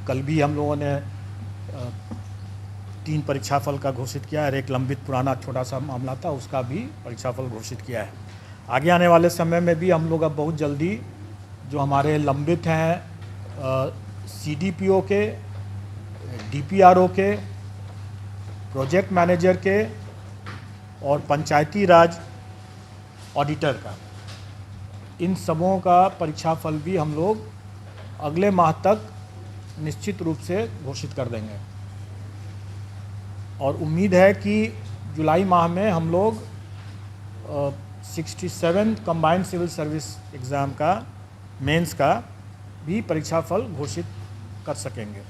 कल भी हम लोगों ने 3 परीक्षाफल का घोषित किया है। एक लंबित पुराना छोटा सा मामला था, उसका भी परीक्षाफल घोषित किया है। आगे आने वाले समय में भी हम लोग अब बहुत जल्दी जो हमारे लंबित हैं CDPO के, DPRO के, प्रोजेक्ट मैनेजर के और पंचायती राज ऑडिटर का, इन सबों का परीक्षाफल भी हम लोग अगले माह तक निश्चित रूप से घोषित कर देंगे। और उम्मीद है कि जुलाई माह में हम लोग 67 कंबाइंड सिविल सर्विस एग्ज़ाम का, मेंस का भी परीक्षाफल घोषित कर सकेंगे।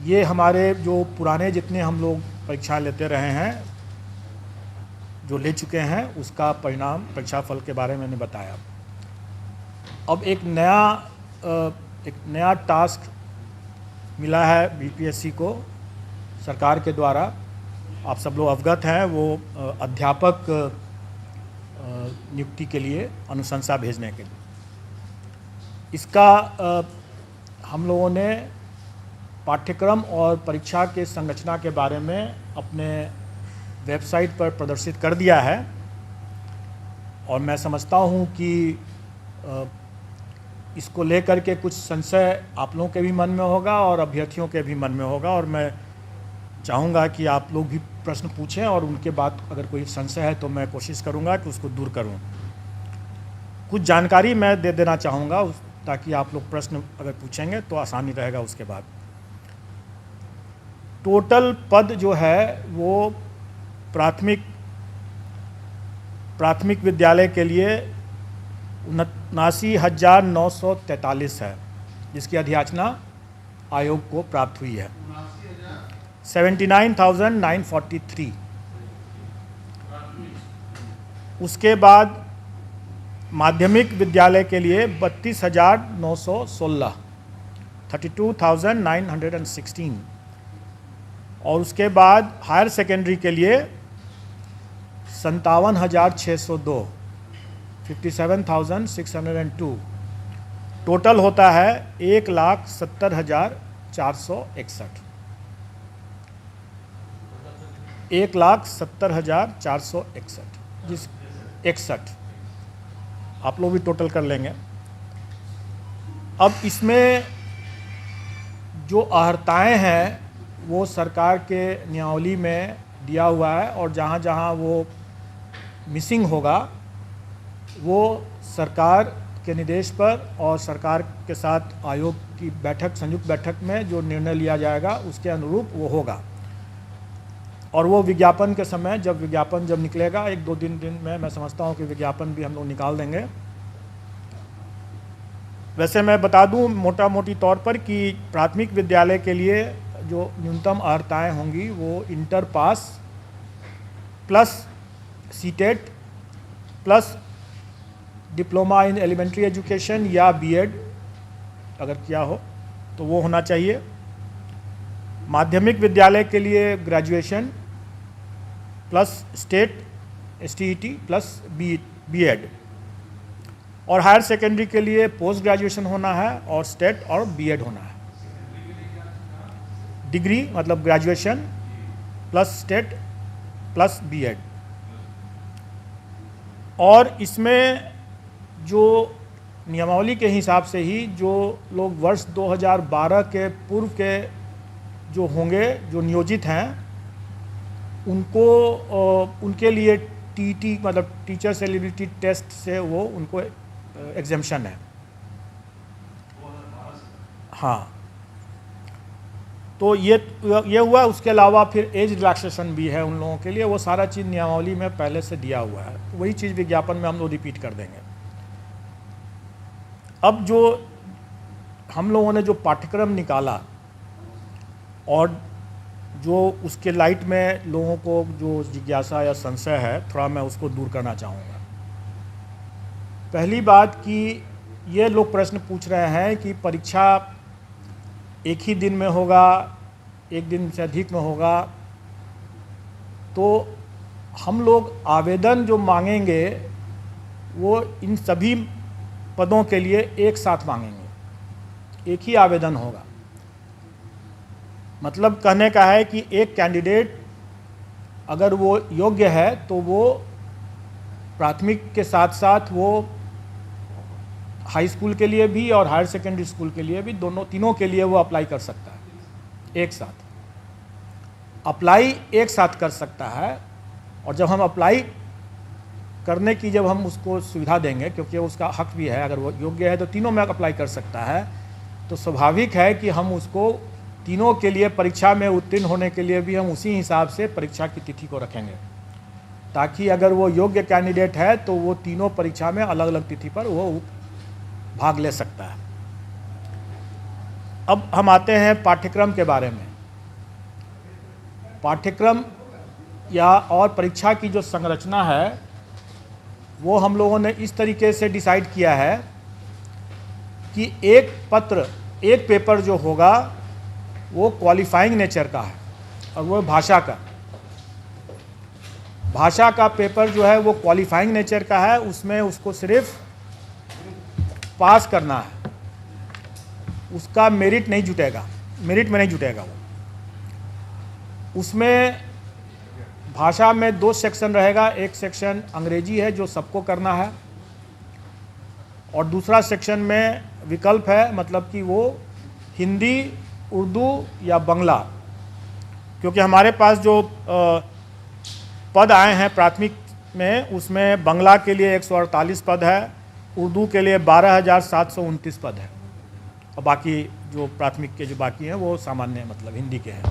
ये हमारे जो पुराने जितने हम लोग परीक्षा लेते रहे हैं, जो ले चुके हैं, उसका परिणाम परीक्षाफल के बारे में मैंने बताया। अब एक नया टास्क मिला है BPSC को सरकार के द्वारा। आप सब लोग अवगत हैं, वो अध्यापक नियुक्ति के लिए अनुशंसा भेजने के लिए। इसका हम लोगों ने पाठ्यक्रम और परीक्षा के संरचना के बारे में अपने वेबसाइट पर प्रदर्शित कर दिया है। और मैं समझता हूँ कि इसको लेकर के कुछ संशय आप लोगों के भी मन में होगा और अभ्यर्थियों के भी मन में होगा, और मैं चाहूँगा कि आप लोग भी प्रश्न पूछें और उनके बाद अगर कोई संशय है तो मैं कोशिश करूँगा कि उसको दूर करूँ। कुछ जानकारी मैं दे देना चाहूँगा ताकि आप लोग प्रश्न अगर पूछेंगे तो आसानी रहेगा। उसके बाद टोटल पद जो है वो प्राथमिक विद्यालय के लिए 79,943 है, जिसकी अधियाचना आयोग को प्राप्त हुई है। 79,943। उसके बाद माध्यमिक विद्यालय के लिए 32,916, 32,916। और उसके बाद हायर सेकेंडरी के लिए 57,602, 57,602। टोटल होता है 1,70,461, 1,70,461, जिस 61 आप लोग भी टोटल कर लेंगे। अब इसमें जो अर्हताएँ हैं वो सरकार के नियमावली में दिया हुआ है, और जहाँ जहाँ वो मिसिंग होगा वो सरकार के निर्देश पर और सरकार के साथ आयोग की बैठक, संयुक्त बैठक में जो निर्णय लिया जाएगा उसके अनुरूप वो होगा। और वो विज्ञापन के समय जब निकलेगा 1-2 दिन में मैं समझता हूँ कि विज्ञापन भी हम लोग निकाल देंगे। वैसे मैं बता दूँ मोटा मोटी तौर पर कि प्राथमिक विद्यालय के लिए जो न्यूनतम अर्हताएँ होंगी वो inter pass plus CTET plus diploma in elementary education या BEd अगर किया हो तो वो होना चाहिए। माध्यमिक विद्यालय के लिए graduation plus state STET plus BEd, और हायर सेकेंडरी के लिए पोस्ट ग्रेजुएशन होना है और स्टेट और BEd होना है। डिग्री मतलब graduation plus state plus BEd। और इसमें जो नियमावली के हिसाब से ही जो लोग वर्ष 2012 के पूर्व के जो होंगे, जो नियोजित हैं, उनके लिए TET मतलब टीचर्स एलिजिबिलिटी टेस्ट से वो उनको एग्जेम्पशन है। हाँ, तो ये हुआ। उसके अलावा फिर एज रिलैक्सेशन भी है उन लोगों के लिए, वो सारा चीज़ नियमावली में पहले से दिया हुआ है। वही चीज़ विज्ञापन में हम लोग रिपीट कर देंगे। अब जो हम लोगों ने जो पाठ्यक्रम निकाला और जो उसके लाइट में लोगों को जो जिज्ञासा या संशय है, थोड़ा मैं उसको दूर करना चाहूँगा। पहली बात कि ये लोग प्रश्न पूछ रहे हैं कि परीक्षा एक ही दिन में होगा, एक दिन से अधिक में होगा, तो हम लोग आवेदन जो मांगेंगे वो इन सभी पदों के लिए एक साथ मांगेंगे। एक ही आवेदन होगा। मतलब कहने का है कि एक कैंडिडेट अगर वो योग्य है तो वो प्राथमिक के साथ साथ वो हाई स्कूल के लिए भी और हायर सेकेंडरी स्कूल के लिए भी, तीनों के लिए वो अप्लाई कर सकता है। एक साथ अप्लाई एक साथ कर सकता है। और जब हम अप्लाई करने की जब हम उसको सुविधा देंगे, क्योंकि उसका हक भी है, अगर वो योग्य है तो तीनों में अप्लाई कर सकता है, तो स्वाभाविक है कि हम उसको तीनों के लिए परीक्षा में उत्तीर्ण होने के लिए भी हम उसी हिसाब से परीक्षा की तिथि को रखेंगे, ताकि अगर वो योग्य कैंडिडेट है तो वो तीनों परीक्षा में अलग अलग तिथि पर वो भाग ले सकता है। अब हम आते हैं पाठ्यक्रम के बारे में। पाठ्यक्रम या और परीक्षा की जो संरचना है वो हम लोगों ने इस तरीके से डिसाइड किया है कि एक पेपर जो होगा वो क्वालिफाइंग नेचर का है और वो भाषा का पेपर जो है वो क्वालिफाइंग नेचर का है। उसमें उसको सिर्फ पास करना है, उसका मेरिट में नहीं जुटेगा वो। उसमें भाषा में 2 सेक्शन रहेगा। एक सेक्शन अंग्रेजी है जो सबको करना है, और दूसरा सेक्शन में विकल्प है, मतलब कि वो हिंदी, उर्दू या बांग्ला। क्योंकि हमारे पास जो पद आए हैं प्राथमिक में, उसमें बांग्ला के लिए 148 पद है, उर्दू के लिए 12,729 पद है, और बाकी जो प्राथमिक के जो बाकी हैं वो सामान्य मतलब हिंदी के हैं।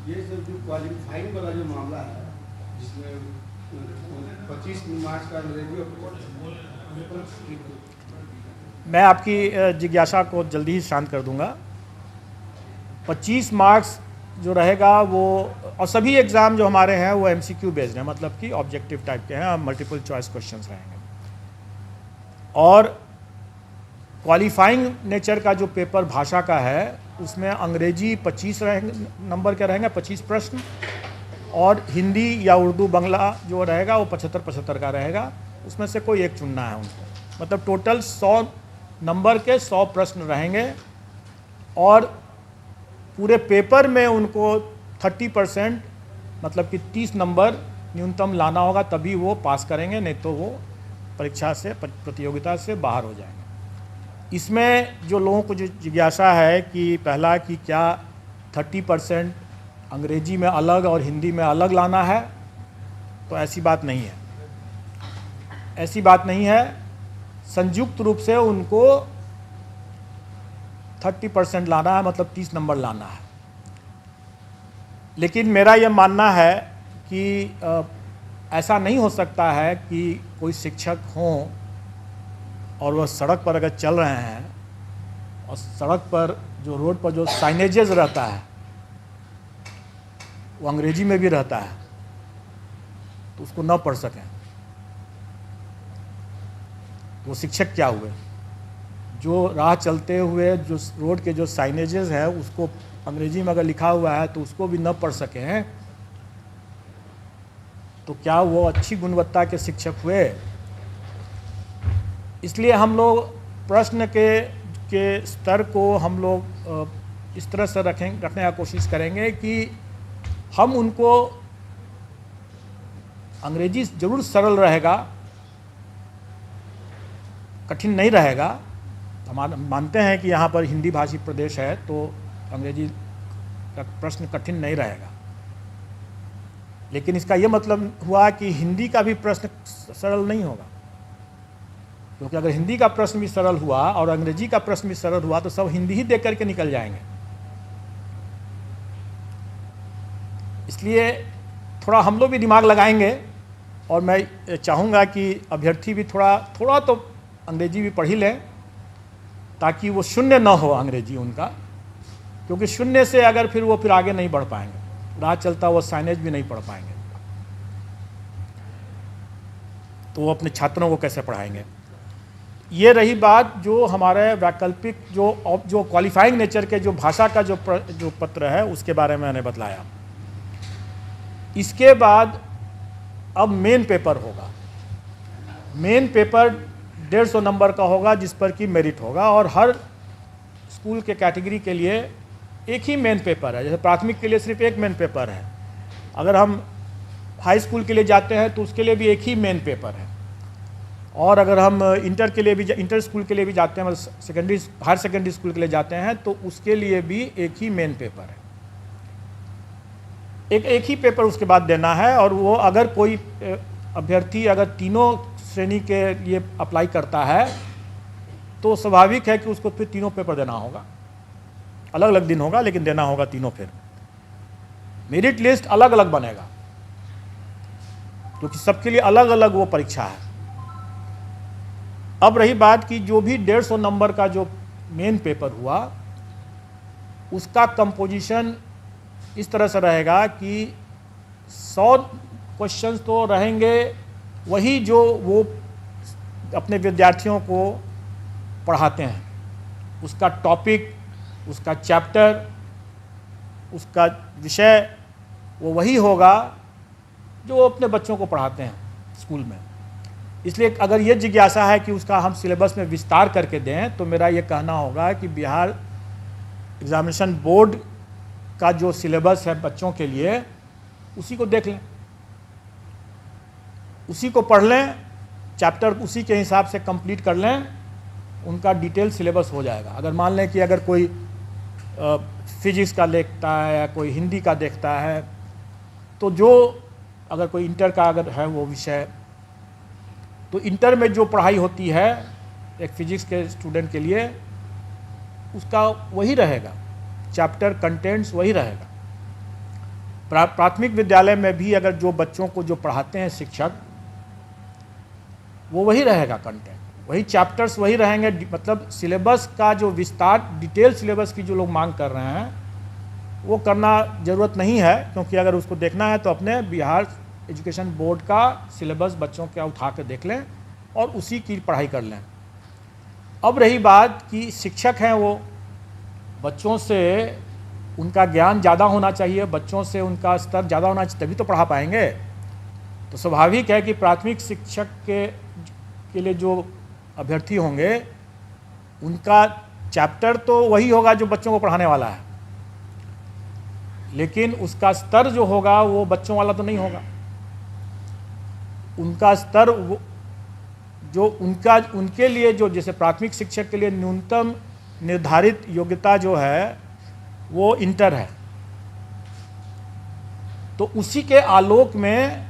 ये सब जो क्वालिफाइंग वाला जो मामला है, जिसमें 25 मार्क्स का अंग्रेजी और मैं आपकी जिज्ञासा को जल्दी ही शांत कर दूंगा। 25 मार्क्स जो रहेगा वो, और सभी एग्ज़ाम जो हमारे हैं वो MCQ बेस्ड हैं, मतलब कि ऑब्जेक्टिव टाइप के हैं, मल्टीपल चॉइस क्वेश्चंस रहेंगे। और क्वालिफाइंग नेचर का जो पेपर भाषा का है उसमें अंग्रेजी 25 नंबर के रहेंगे, 25 प्रश्न, और हिंदी या उर्दू बांग्ला जो रहेगा वो 75-75 का रहेगा। उसमें से कोई एक चुनना है उनको। मतलब टोटल 100 नंबर के 100 प्रश्न रहेंगे, और पूरे पेपर में उनको 30% मतलब कि 30 नंबर न्यूनतम लाना होगा, तभी वो पास करेंगे, नहीं तो वो परीक्षा से, प्रतियोगिता से बाहर हो जाएंगे। इसमें जो लोगों को जो जिज्ञासा है कि पहला कि क्या 30% अंग्रेजी में अलग और हिंदी में अलग लाना है, तो ऐसी बात नहीं है। संयुक्त रूप से उनको 30% लाना है, मतलब 30 नंबर लाना है। लेकिन मेरा यह मानना है कि ऐसा नहीं हो सकता है कि कोई शिक्षक हों और वह सड़क पर अगर चल रहे हैं और सड़क पर जो रोड पर जो साइनेजेस रहता है वो अंग्रेजी में भी रहता है, तो उसको न पढ़ सकें, तो वो शिक्षक क्या हुए? जो राह चलते हुए जो रोड के जो साइनेजेस हैं उसको अंग्रेजी में अगर लिखा हुआ है तो उसको भी न पढ़ सकें, तो क्या वो अच्छी गुणवत्ता के शिक्षक हुए? इसलिए हम लोग प्रश्न के स्तर को हम लोग इस तरह से रखने का कोशिश करेंगे कि हम उनको, अंग्रेजी ज़रूर सरल रहेगा, कठिन नहीं रहेगा। हम मानते हैं कि यहाँ पर हिंदी भाषी प्रदेश है तो अंग्रेजी का प्रश्न कठिन नहीं रहेगा, लेकिन इसका ये मतलब हुआ कि हिंदी का भी प्रश्न सरल नहीं होगा, क्योंकि अगर हिंदी का प्रश्न भी सरल हुआ और अंग्रेजी का प्रश्न भी सरल हुआ तो सब हिंदी ही देख करके निकल जाएंगे। इसलिए थोड़ा हम लोग भी दिमाग लगाएंगे, और मैं चाहूँगा कि अभ्यर्थी भी थोड़ा तो अंग्रेजी भी पढ़ ही लें, ताकि वो शून्य ना हो अंग्रेजी उनका, क्योंकि शून्य से अगर फिर वो आगे नहीं बढ़ पाएंगे, राह चलता वो साइनेज भी नहीं पढ़ पाएंगे, तो वो अपने छात्रों को कैसे पढ़ाएंगे। ये रही बात जो हमारे वैकल्पिक जो क्वालिफाइंग नेचर के जो भाषा का जो पत्र है उसके बारे में मैंने बतलाया। इसके बाद अब मेन पेपर होगा। मेन पेपर 150 नंबर का होगा, जिस पर कि मेरिट होगा, और हर स्कूल के कैटेगरी के लिए एक ही मेन पेपर है। जैसे प्राथमिक के लिए सिर्फ एक मेन पेपर है, अगर हम हाई स्कूल के लिए जाते हैं तो उसके लिए भी एक ही मेन पेपर है, और अगर हम इंटर के लिए भी इंटर स्कूल के लिए भी जाते हैं, मतलब हायर सेकेंडरी स्कूल के लिए जाते हैं तो उसके लिए भी एक ही मेन पेपर है। एक ही पेपर उसके बाद देना है, और वो अगर कोई अभ्यर्थी अगर तीनों श्रेणी के लिए अप्लाई करता है तो स्वाभाविक है कि उसको फिर तीनों पेपर देना होगा। अलग अलग दिन होगा लेकिन देना होगा तीनों। फिर मेरिट लिस्ट अलग अलग बनेगा क्योंकि सबके लिए अलग अलग वो परीक्षा है। अब रही बात कि जो भी 150 नंबर का जो मेन पेपर हुआ उसका कंपोजिशन इस तरह से रहेगा कि 100 क्वेश्चंस तो रहेंगे वही जो वो अपने विद्यार्थियों को पढ़ाते हैं, उसका टॉपिक, उसका चैप्टर, उसका विषय वो वही होगा जो वो अपने बच्चों को पढ़ाते हैं स्कूल में। इसलिए अगर ये जिज्ञासा है कि उसका हम सिलेबस में विस्तार करके दें तो मेरा ये कहना होगा कि बिहार एग्जामिनेशन बोर्ड का जो सिलेबस है बच्चों के लिए उसी को देख लें, उसी को पढ़ लें, चैप्टर उसी के हिसाब से कंप्लीट कर लें, उनका डिटेल सिलेबस हो जाएगा। अगर मान लें कि अगर कोई फिजिक्स का देखता है या कोई हिंदी का देखता है तो जो अगर कोई इंटर का अगर है वो विषय, तो इंटर में जो पढ़ाई होती है एक फिजिक्स के स्टूडेंट के लिए उसका वही रहेगा, चैप्टर कंटेंट्स वही रहेगा। प्राथमिक विद्यालय में भी अगर जो बच्चों को जो पढ़ाते हैं शिक्षक वो वही रहेगा, कंटेंट वही, चैप्टर्स वही रहेंगे। मतलब सिलेबस का जो विस्तार, डिटेल सिलेबस की जो लोग मांग कर रहे हैं वो करना ज़रूरत नहीं है, क्योंकि अगर उसको देखना है तो अपने बिहार एजुकेशन बोर्ड का सिलेबस बच्चों का उठा कर देख लें और उसी की पढ़ाई कर लें। अब रही बात कि शिक्षक हैं वो बच्चों से उनका ज्ञान ज़्यादा होना चाहिए, बच्चों से उनका स्तर ज़्यादा होना चाहिए, तभी तो पढ़ा पाएंगे। तो स्वाभाविक है कि प्राथमिक शिक्षक के लिए जो अभ्यर्थी होंगे उनका चैप्टर तो वही होगा जो बच्चों को पढ़ाने वाला है, लेकिन उसका स्तर जो होगा वो बच्चों वाला तो नहीं होगा। उनका स्तर जो उनके लिए जो जैसे प्राथमिक शिक्षक के लिए न्यूनतम निर्धारित योग्यता जो है वो इंटर है, तो उसी के आलोक में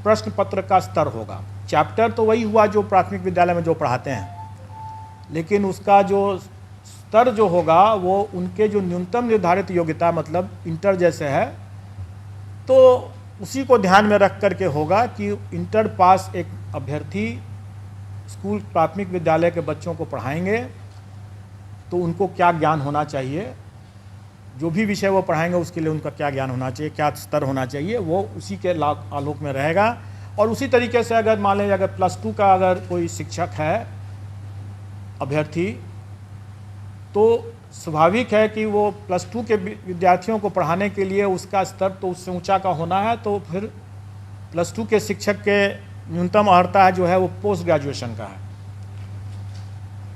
प्रश्न पत्र का स्तर होगा। चैप्टर तो वही हुआ जो प्राथमिक विद्यालय में जो पढ़ाते हैं, लेकिन उसका जो स्तर जो होगा वो उनके जो न्यूनतम निर्धारित योग्यता मतलब इंटर जैसे है, तो उसी को ध्यान में रख करके होगा कि इंटर पास एक अभ्यर्थी स्कूल प्राथमिक विद्यालय के बच्चों को पढ़ाएंगे तो उनको क्या ज्ञान होना चाहिए, जो भी विषय वो पढ़ाएंगे उसके लिए उनका क्या ज्ञान होना चाहिए, क्या स्तर होना चाहिए, वो उसी के आलोक में रहेगा। और उसी तरीके से अगर मान लीजिए अगर +2 का अगर कोई शिक्षक है अभ्यर्थी, तो स्वाभाविक है कि वो +2 के विद्यार्थियों को पढ़ाने के लिए उसका स्तर तो उससे ऊंचा का होना है, तो फिर +2 के शिक्षक के न्यूनतम अर्हता जो है वो पोस्ट ग्रेजुएशन का है।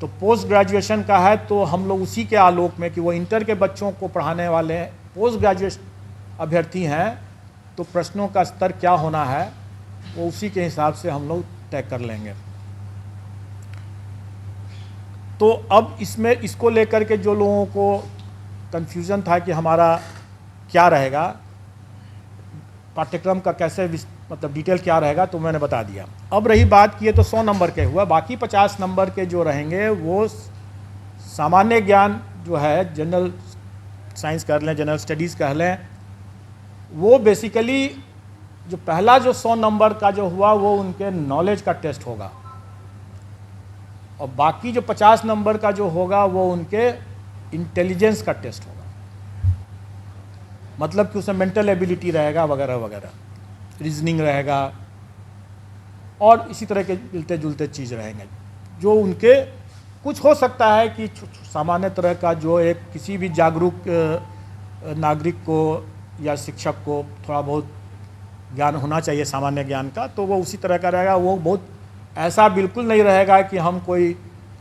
तो पोस्ट ग्रेजुएशन का है तो हम लोग उसी के आलोक में कि वो इंटर के बच्चों को पढ़ाने वाले पोस्ट ग्रेजुएट अभ्यर्थी हैं, तो प्रश्नों का स्तर क्या होना है वो उसी के हिसाब से हम लोग तय कर लेंगे। तो अब इसमें इसको लेकर के जो लोगों को कन्फ्यूज़न था कि हमारा क्या रहेगा, पाठ्यक्रम का कैसे मतलब डिटेल क्या रहेगा, तो मैंने बता दिया। अब रही बात कि ये तो 100 नंबर के हुआ, बाकी 50 नंबर के जो रहेंगे वो सामान्य ज्ञान जो है, जनरल साइंस कर लें, जनरल स्टडीज़ कह लें, वो बेसिकली जो पहला जो 100 नंबर का जो हुआ वो उनके नॉलेज का टेस्ट होगा, और बाकी जो 50 नंबर का जो होगा वो उनके इंटेलिजेंस का टेस्ट होगा। मतलब कि उसमें मेंटल एबिलिटी रहेगा वगैरह वगैरह, रीजनिंग रहेगा और इसी तरह के मिलते जुलते चीज़ रहेंगे, जो उनके कुछ हो सकता है कि सामान्य तरह का जो एक किसी भी जागरूक नागरिक को या शिक्षक को थोड़ा बहुत ज्ञान होना चाहिए सामान्य ज्ञान का, तो वो उसी तरह का रहेगा। वो बहुत ऐसा बिल्कुल नहीं रहेगा कि हम कोई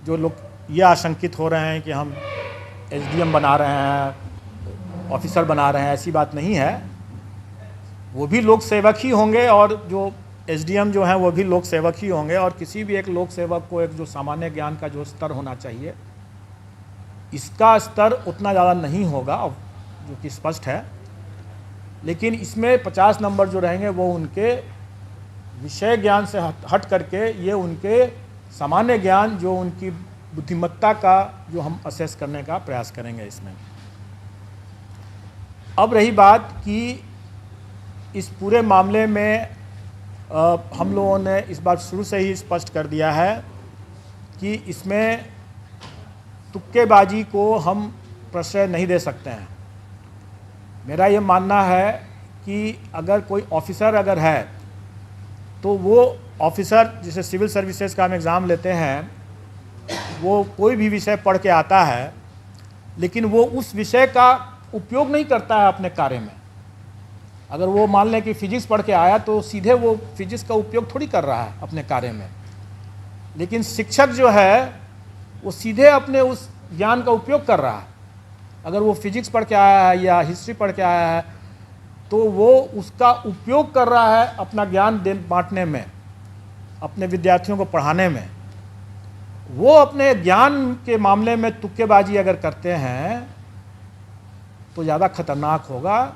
जो लोग ये आशंकित हो रहे हैं कि हम एसडीएम बना रहे हैं, ऑफिसर बना रहे हैं, ऐसी बात नहीं है। वो भी लोक सेवक ही होंगे और जो एसडीएम जो हैं वो भी लोक सेवक ही होंगे। और किसी भी एक लोक सेवक को एक जो सामान्य ज्ञान का जो स्तर होना चाहिए, इसका स्तर उतना ज़्यादा नहीं होगा, जो कि स्पष्ट है। लेकिन इसमें 50 नंबर जो रहेंगे वो उनके विषय ज्ञान से हट करके ये उनके सामान्य ज्ञान, जो उनकी बुद्धिमत्ता का जो हम असेस करने का प्रयास करेंगे इसमें। अब रही बात कि इस पूरे मामले में हम लोगों ने इस बात शुरू से ही स्पष्ट कर दिया है कि इसमें तुक्केबाजी को हम प्रश्रय नहीं दे सकते हैं। मेरा ये मानना है कि अगर कोई ऑफिसर अगर है तो वो ऑफिसर, जिसे सिविल सर्विसेज का हम एग्ज़ाम लेते हैं, वो कोई भी विषय पढ़ के आता है, लेकिन वो उस विषय का उपयोग नहीं करता है अपने कार्य में। अगर वो मान लें कि फिजिक्स पढ़ के आया तो सीधे वो फिजिक्स का उपयोग थोड़ी कर रहा है अपने कार्य में। लेकिन शिक्षक जो है वो सीधे अपने उस ज्ञान का उपयोग कर रहा है। अगर वो फिजिक्स पढ़ के आया है या हिस्ट्री पढ़ के आया है तो वो उसका उपयोग कर रहा है अपना ज्ञान बांटने में, अपने विद्यार्थियों को पढ़ाने में। वो अपने ज्ञान के मामले में तुक्केबाजी अगर करते हैं तो ज़्यादा खतरनाक होगा,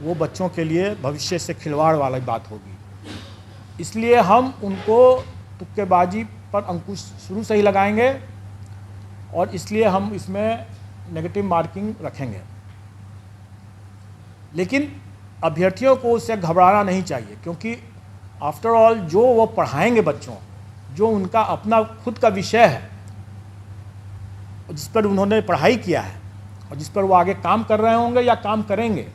वो बच्चों के लिए भविष्य से खिलवाड़ वाली बात होगी। इसलिए हम उनको तुक्केबाजी पर अंकुश शुरू से ही लगाएंगे और इसलिए हम इसमें नेगेटिव मार्किंग रखेंगे। लेकिन अभ्यर्थियों को उससे घबराना नहीं चाहिए, क्योंकि आफ्टर ऑल जो वो पढ़ाएंगे बच्चों, जो उनका अपना खुद का विषय है, जिस पर उन्होंने पढ़ाई किया है और जिस पर वो आगे काम कर रहे होंगे या काम करेंगे,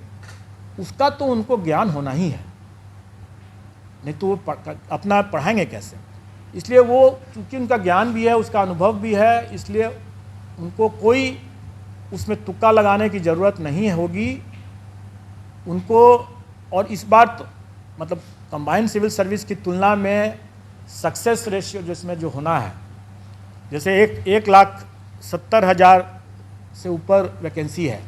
उसका तो उनको ज्ञान होना ही है, नहीं तो वो अपना पढ़ाएंगे कैसे। इसलिए वो चूँकि उनका ज्ञान भी है, उसका अनुभव भी है, इसलिए उनको कोई उसमें तुक्का लगाने की ज़रूरत नहीं होगी उनको। और इस बार तो मतलब कंबाइंड सिविल सर्विस की तुलना में सक्सेस रेशियो जिसमें जो होना है, जैसे 1,70,000 से ऊपर वैकेंसी है।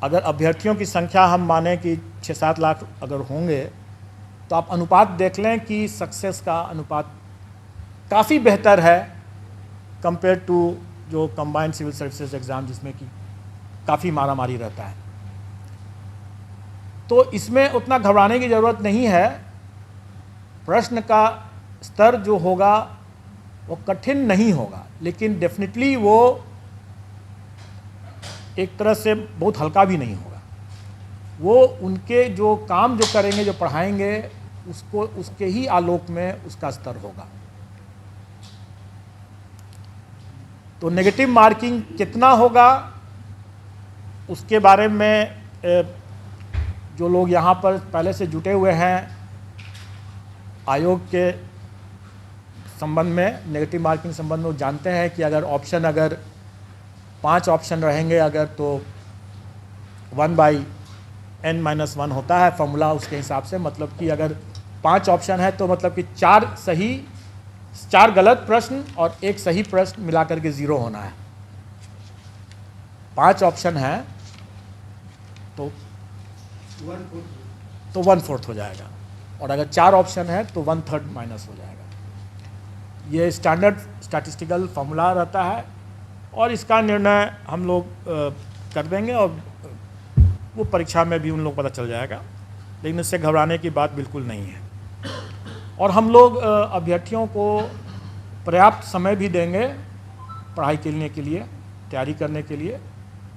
अगर अभ्यर्थियों की संख्या हम माने कि 6-7 लाख अगर होंगे तो आप अनुपात देख लें कि सक्सेस का अनुपात काफ़ी बेहतर है कंपेयर टू जो कंबाइंड सिविल सर्विसेज एग्ज़ाम, जिसमें कि काफ़ी मारामारी रहता है। तो इसमें उतना घबराने की ज़रूरत नहीं है। प्रश्न का स्तर जो होगा वो कठिन नहीं होगा, लेकिन डेफिनेटली वो एक तरह से बहुत हल्का भी नहीं होगा। वो उनके जो काम जो करेंगे, जो पढ़ाएंगे, उसको उसके ही आलोक में उसका स्तर होगा। तो नेगेटिव मार्किंग कितना होगा उसके बारे में जो लोग यहाँ पर पहले से जुटे हुए हैं आयोग के संबंध में, नेगेटिव मार्किंग संबंध में, वो जानते हैं कि अगर 5 ऑप्शन रहेंगे अगर, तो 1/n-1 होता है फॉर्मूला उसके हिसाब से। मतलब कि अगर 5 ऑप्शन है तो मतलब कि 4 गलत प्रश्न और 1 सही प्रश्न मिलाकर के 0 होना है। 5 ऑप्शन है तो 1/4 हो जाएगा, और अगर 4 ऑप्शन है तो 1/3 माइनस हो जाएगा। ये स्टैंडर्ड स्टैटिस्टिकल फार्मूला रहता है और इसका निर्णय हम लोग कर देंगे और वो परीक्षा में भी उन लोग पता चल जाएगा। लेकिन इससे घबराने की बात बिल्कुल नहीं है। और हम लोग अभ्यर्थियों को पर्याप्त समय भी देंगे पढ़ाई करने के लिए, तैयारी करने के लिए,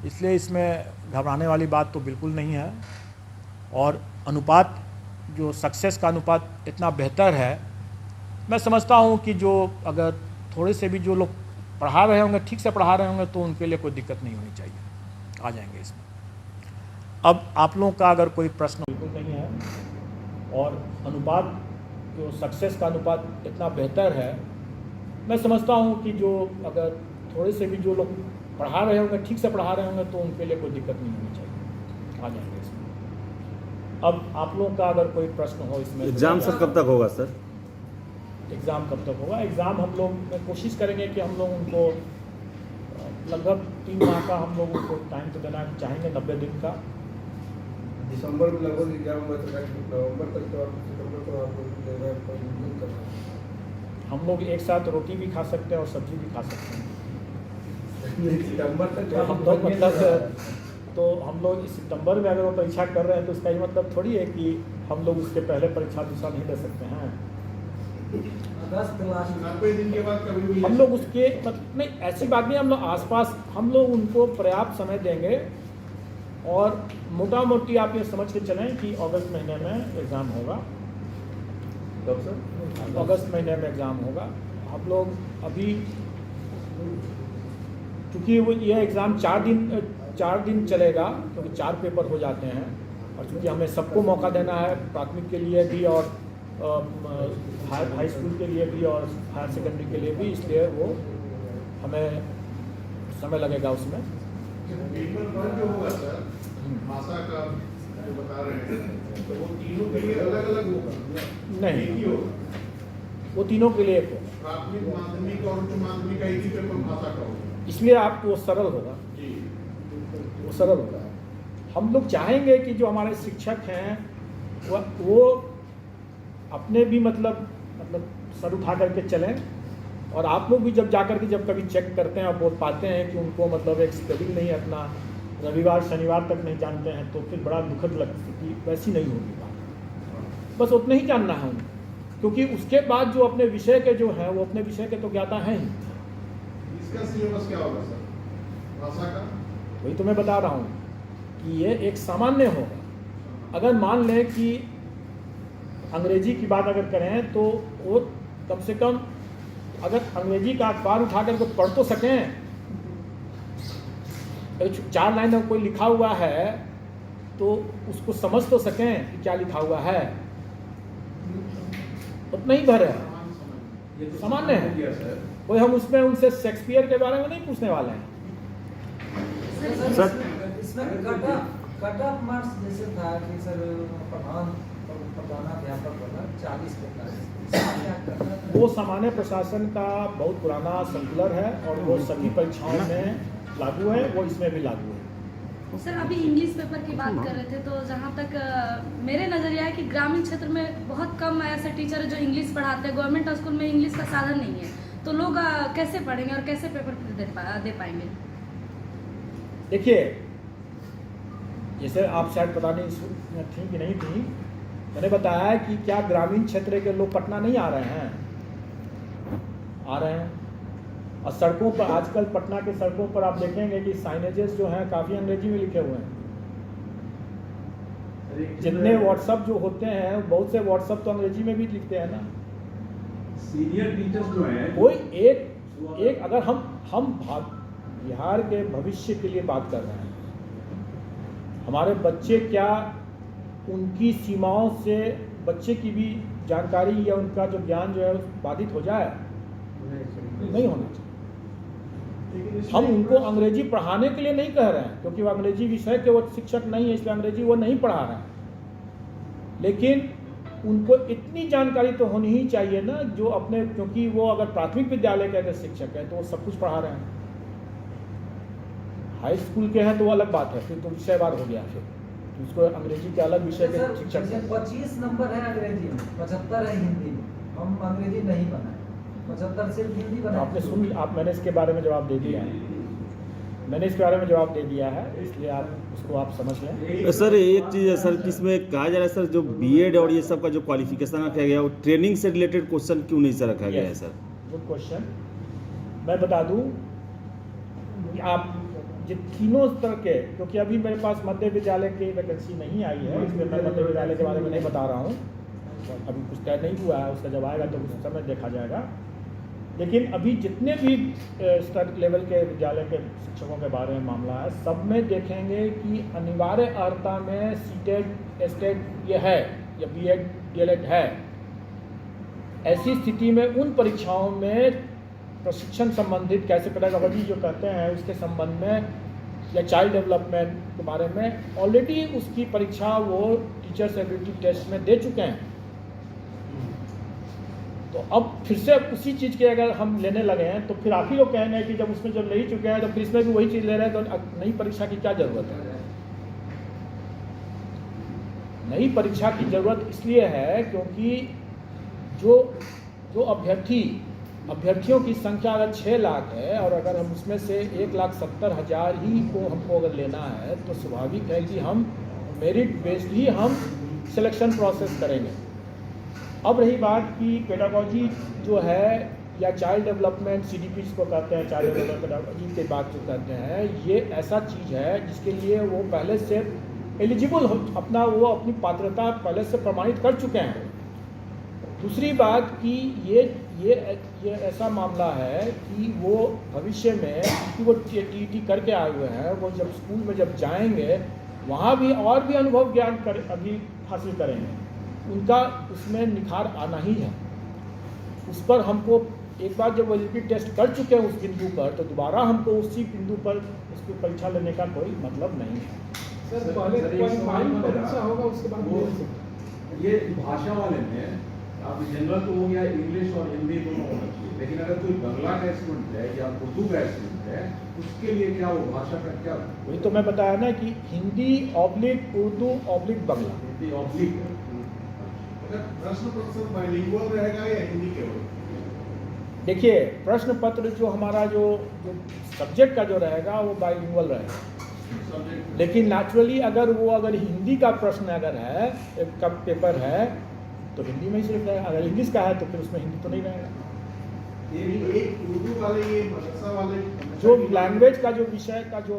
इसलिए इसमें घबराने वाली बात तो बिल्कुल नहीं है। और अनुपात, जो सक्सेस का अनुपात इतना बेहतर है, मैं समझता हूँ कि जो अगर थोड़े से भी जो लोग पढ़ा रहे होंगे, ठीक से पढ़ा रहे होंगे, तो उनके लिए कोई दिक्कत नहीं होनी चाहिए, आ जाएंगे इसमें। अब आप लोगों का अगर कोई प्रश्न बिल्कुल नहीं है, और अनुपात जो सक्सेस का अनुपात इतना बेहतर है, मैं समझता हूँ कि जो अगर थोड़े से भी जो लोग पढ़ा रहे होंगे, ठीक से पढ़ा रहे होंगे, तो उनके लिए कोई दिक्कत नहीं होनी चाहिए, आ जाएंगे इसमें। अब आप लोगों का अगर कोई प्रश्न हो इसमें। एग्ज़ाम सर कब तक होगा सर? एग्ज़ाम कब तक होगा? एग्ज़ाम हम लोग कोशिश करेंगे कि हम लोग उनको लगभग 3 माह का हम लोग उनको टाइम तो देना चाहेंगे, 90 दिन का। दिसंबर में लगभग एग्जाम हुआ था, नवंबर तक तो आप सितंबर तो आप देना करना। हम लोग एक साथ रोटी भी खा सकते हैं और सब्जी भी खा सकते हैं। सितंबर तक तो हम लोग मतलब तो हम लोग इस सितंबर में अगर वो परीक्षा कर रहे हैं तो इसका ये मतलब थोड़ी है कि हम लोग उसके पहले परीक्षा दूसरा नहीं दे सकते हैं। 90 दिन के बाद कभी भी हम लोग उसके मतलब नहीं, ऐसी बात नहीं, हम लोग आसपास हम लोग उनको पर्याप्त समय देंगे। और मोटा मोटी आप ये समझ के चलें कि अगस्त महीने में एग्ज़ाम होगा। कब सर? अगस्त महीने में एग्ज़ाम होगा। हम लोग अभी चूँकि वो ये एग्ज़ाम 4 दिन चलेगा, क्योंकि 4 पेपर हो जाते हैं। और चूँकि हमें सबको मौका देना है, प्राथमिक के लिए भी और हाई स्कूल के लिए भी और हायर सेकेंडरी के लिए भी, इसलिए वो हमें समय लगेगा उसमें। पेपर 1 जो होगा सर, भाषा का जो बता रहे हैं, तो वो तीनों के लिए अलग अलग होगा? नहीं, एक ही होगा? वो तीनों के लिए एक होगा। प्राथमिक, माध्यमिक और उच्च माध्यमिक का एक ही पेपर भाषा का होगा? इसलिए आप वो सरल होगा, जी, वो सरल होगा। हम लोग चाहेंगे कि जो हमारे शिक्षक हैं वो अपने भी मतलब सर उठा करके चलें। और आप लोग भी जब जाकर के जब कभी चेक करते हैं और बोल पाते हैं कि उनको मतलब एक स्पेलिंग नहीं है अपना, रविवार शनिवार तक नहीं जानते हैं, तो फिर बड़ा दुखद लगती कि वैसी नहीं होगी बात। बस उतना ही जानना है उनको, क्योंकि उसके बाद जो अपने विषय के जो हैं वो अपने विषय के तो ज्ञाता हैं ही। इसका सिलेबस क्या होगा सर, भाषा का? वही तो मैं बता रहा हूँ कि ये एक सामान्य होगा। अगर मान लें कि अंग्रेजी की बात अगर करें तो वो कम से कम अगर अंग्रेजी का अखबार उठा कर पढ़ तो सकें, 4 लाइन में कोई लिखा हुआ है तो उसको समझ तो सकें कि क्या लिखा हुआ है। उतना ही भर है, सामान्य है। कोई हम उसमें उनसे शेक्सपियर के बारे में नहीं पूछने वाले हैं। इसमें कट ऑफ मार्क्स जैसे था कि सर प्रधानाध्यापक वाला 40 वो सामान्य प्रशासन का बहुत पुराना सर्कुलर है और वो सभी परीक्षाओं में लागू है, वो इसमें भी लागू है। सर अभी इंग्लिश पेपर की बात कर रहे थे, तो जहाँ तक मेरे नज़रिया है कि ग्रामीण क्षेत्र में बहुत कम ऐसे टीचर है जो इंग्लिश पढ़ाते हैं। गवर्नमेंट स्कूल में इंग्लिश का साधन नहीं है, तो लोग कैसे पढ़ेंगे और कैसे पेपर दे पाएंगे? देखिए, जैसे आप शायद पता नहीं थी कि नहीं थी, मैंने बताया कि क्या ग्रामीण क्षेत्र के लोग पटना नहीं आ रहे हैं? आ रहे हैं। और सड़कों पर आजकल पटना के सड़कों पर आप देखेंगे कि साइनेजेस जो हैं काफ़ी अंग्रेजी में लिखे हुए हैं। जितने व्हाट्सअप जो होते हैं, बहुत से व्हाट्सअप तो अंग्रेजी में भी लिखते हैं ना। सीनियर टीचर्स जो हैं, कोई एक अगर हम बिहार के भविष्य के लिए बात कर रहे हैं, हमारे बच्चे क्या उनकी सीमाओं से बच्चे की भी जानकारी या उनका जो ज्ञान जो है बाधित हो जाए? नहीं होना चाहिए। हम उनको अंग्रेजी पढ़ाने के लिए नहीं कह रहे हैं, क्योंकि वो अंग्रेजी विषय के वो शिक्षक नहीं है, इसलिए अंग्रेजी वो नहीं पढ़ा रहे हैं। लेकिन उनको इतनी जानकारी तो होनी ही चाहिए ना, जो अपने, क्योंकि वो अगर प्राथमिक विद्यालय के अगर शिक्षक है तो वो सब कुछ पढ़ा रहे हैं। हाई स्कूल के हैं तो वो अलग बात है, फिर तो विषयवार हो गया, फिर तो उसको अंग्रेजी के अलग विषय के शिक्षक हैं। 25 नंबर है अंग्रेजी में, 75 है हिंदी में। हम अंग्रेजी नहीं बनाए, 75 सिर्फ हिंदी बनाए। आपने सुन, मैंने इसके बारे में जवाब दे दिया है, मैंने इसके बारे में जवाब दे दिया है, इसलिए आप उसको आप समझ लें। सर एक चीज़ है सर, किसमें कहा जा रहा है सर, जो बीएड और ये सब का जो क्वालिफिकेशन रखा गया है, वो ट्रेनिंग से रिलेटेड क्वेश्चन क्यों नहीं सर रखा गया है सर? Good question. मैं बता दूं कि आप तीनों स्तर के, क्योंकि अभी मेरे पास मध्य विद्यालय की वैकेंसी नहीं आई है, इसलिए मैं मध्य विद्यालय के बारे में नहीं बता रहा हूँ। अभी कुछ तय नहीं हुआ है, उसका जब आएगा तो उस समय देखा जाएगा। लेकिन अभी जितने भी स्तर लेवल के विद्यालय के शिक्षकों के बारे में मामला है, सब में देखेंगे कि अनिवार्य अर्हता में सीटेट एस्टेट ये है या बीएड डीएलएड है। ऐसी स्थिति में उन परीक्षाओं में प्रशिक्षण संबंधित कैसे पेडागोजी जो कहते हैं उसके संबंध में या चाइल्ड डेवलपमेंट के बारे में ऑलरेडी उसकी परीक्षा वो टीचर्स एबिलिटी टेस्ट में दे चुके हैं। तो अब फिर से उसी चीज़ के अगर हम लेने लगे हैं तो फिर आप ही लोग कहेंगे कि जब उसमें जब ले ही चुके हैं तो फिर इसमें भी वही चीज़ ले रहे हैं, तो नई परीक्षा की क्या ज़रूरत है? नई परीक्षा की ज़रूरत इसलिए है क्योंकि जो अभ्यर्थियों की संख्या अगर 6 लाख है और अगर हम उसमें से 1,70,000 ही को हमको अगर लेना है तो स्वाभाविक है कि हम मेरिट बेस्ड ही हम सिलेक्शन प्रोसेस करेंगे। अब रही बात कि पेडागोजी जो है या चाइल्ड डेवलपमेंट CDP जिसको कहते हैं, चाइल्ड डेवलपमेंट पेडागोजी के बात जो कहते हैं, ये ऐसा चीज़ है जिसके लिए वो पहले से एलिजिबल हो, वो अपनी पात्रता पहले से प्रमाणित कर चुके हैं। दूसरी बात कि ये ऐसा मामला है कि वो भविष्य में कि वो TET करके आए हुए हैं, वो जब स्कूल में जब जाएंगे वहाँ भी और भी अनुभव ज्ञान अभी हासिल करेंगे, उनका उसमें निखार आना ही है। उस पर हमको एक बार जब वो एलिजिबिलिटी टेस्ट कर चुके हैं उस बिंदु पर, तो दोबारा हमको उसी बिंदु पर उसकी परीक्षा लेने का कोई मतलब नहीं है। सर पहले क्वालिफाइंग परीक्षा होगा, उसके बाद ये भाषा वाले में आप जनरल तो हो गया, इंग्लिश और हिंदी दोनों होना चाहिए, लेकिन अगर कोई बांग्ला का स्टूडेंट है या उर्दू का स्टूडेंट है उसके लिए क्या वो भाषा का क्या? वही तो मैं बताया ना कि Hindi oblique Urdu oblique Bangla. Hindi oblique है। अगर प्रश्न पत्र बाइलिंगुअल रहेगा या हिंदी केवल? देखिए, प्रश्न पत्र जो हमारा जो सब्जेक्ट का जो रहेगा वो बाइलिंगुअल रहेगा, लेकिन नेचुरली अगर हिंदी का प्रश्न अगर है, एक का पेपर है तो हिंदी में ही सिर्फ रहेगा। अगर इंग्लिश का है तो फिर उसमें हिंदी तो नहीं रहेगा। ये एक उर्दू वाले, ये मदरसा वाले जो लैंग्वेज का जो विषय का जो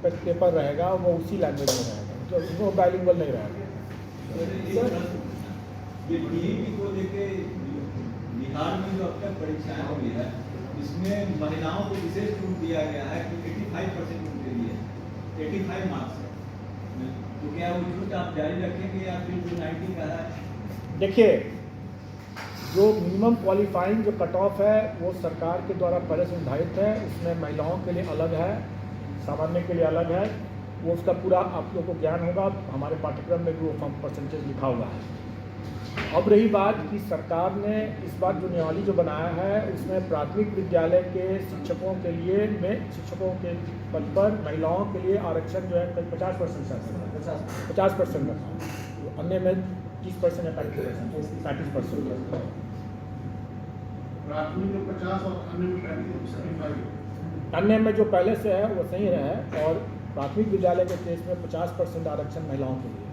पेपर रहेगा वो उसी लैंग्वेज में रहेगा, जो वो बाइलिंगुअल नहीं रहेगा। ये DEP को लेके बिहार में जो अब तक परीक्षाएं हुई है, इसमें महिलाओं को विशेष छूट दिया गया है कि 85% उनके लिए 85 मार्क्स है, तो क्या वो छूट आप जारी रखेंगे या फिर जो 90 का है? देखिए, जो मिनिमम क्वालिफाइंग जो कट ऑफ है वो सरकार के द्वारा पहले से निर्धारित है। उसमें महिलाओं के लिए अलग है, सामान्य के लिए अलग है। वो उसका पूरा आप लोग को ज्ञान होगा, हमारे पाठ्यक्रम में भी वो परसेंटेज लिखा हुआ है। अब रही बात कि सरकार ने इस बार जो नियमावली जो बनाया है उसमें प्राथमिक विद्यालय के शिक्षकों के लिए शिक्षकों के पद पर महिलाओं के लिए आरक्षण जो है 50% है, 50% रखा, अन्य में 30% या 35%। प्राथमिक में 50 और अन्य में 35। अन्य में जो पहले से है वो सही रहे, और प्राथमिक विद्यालय के केस में 50% आरक्षण महिलाओं के लिए।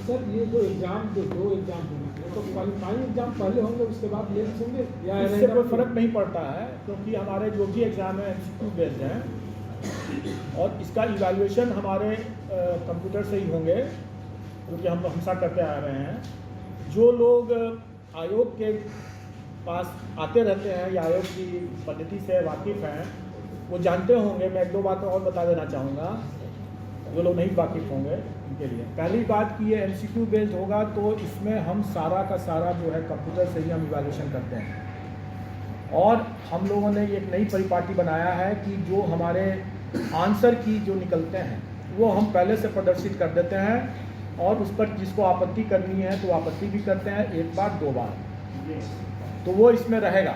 सर ये जो एग्जाम दो एग्जाम होंगे तो क्वालिफाइंग एग्जाम पहले होंगे उसके बाद मेंस होंगे या इससे कोई फर्क नहीं पड़ता है, क्योंकि हमारे जो भी एग्ज़ाम है MCQ बेस्ड हैं और इसका इवैल्यूएशन हमारे कंप्यूटर से ही होंगे, क्योंकि हम हमेशा करते आ रहे हैं। जो लोग आयोग के पास आते रहते हैं या आयोग की पद्धति से वाकिफ़ हैं वो जानते होंगे। मैं एक दो बातें और बता देना चाहूँगा जो लोग नहीं वाकिफ़ होंगे उनके लिए। पहली बात कि ये MCQ बेस्ड होगा तो इसमें हम सारा का सारा जो है कंप्यूटर से ही हम इवैल्यूएशन करते हैं, और हम लोगों ने एक नई परिपाटी बनाया है कि जो हमारे आंसर की जो निकलते हैं वो हम पहले से प्रदर्शित कर देते हैं, और उस पर जिसको आपत्ति करनी है तो आपत्ति भी करते हैं, एक बार दो बार, तो वो इसमें रहेगा।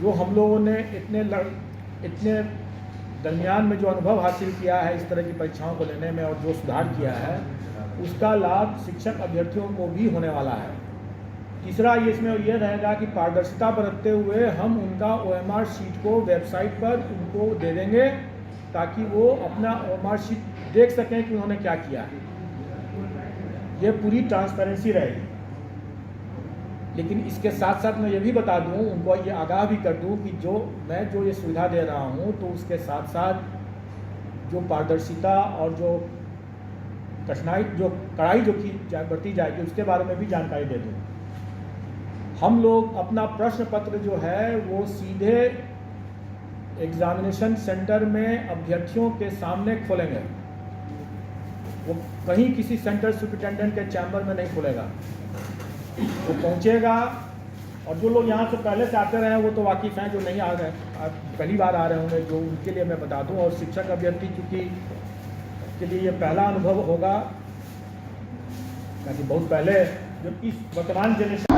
जो हम लोगों ने इतने दरमियान में जो अनुभव हासिल किया है इस तरह की परीक्षाओं को लेने में और जो सुधार किया है उसका लाभ शिक्षक अभ्यर्थियों को भी होने वाला है। तीसरा ये इसमें ये रहेगा कि पारदर्शिता बरतते हुए हम उनका OMR शीट को वेबसाइट पर उनको दे देंगे ताकि वो अपना OMR शीट देख सकें कि उन्होंने क्या किया है। ये पूरी ट्रांसपेरेंसी रहेगी। लेकिन इसके साथ साथ मैं ये भी बता दूं, उनको ये आगाह भी कर दूं कि जो ये सुविधा दे रहा हूं तो उसके साथ साथ जो पारदर्शिता और जो कड़ाई जो की बरती जाएगी उसके बारे में भी जानकारी दे दूं। हम लोग अपना प्रश्न पत्र जो है वो सीधे एग्जामिनेशन सेंटर में अभ्यर्थियों के सामने खोलेंगे, वो कहीं किसी सेंटर सुपरिटेंडेंट के चैम्बर में नहीं खोलेगा। वो पहुंचेगा, और जो लोग यहाँ से पहले से आते रहे वो तो वाकिफ़ हैं, जो नहीं आ गए पहली बार आ रहे होंगे जो उनके लिए मैं बता दूं। और शिक्षक अभ्यर्थी चूँकि के लिए ये पहला अनुभव होगा, क्योंकि बहुत पहले जब इस वर्तमान जनरेशन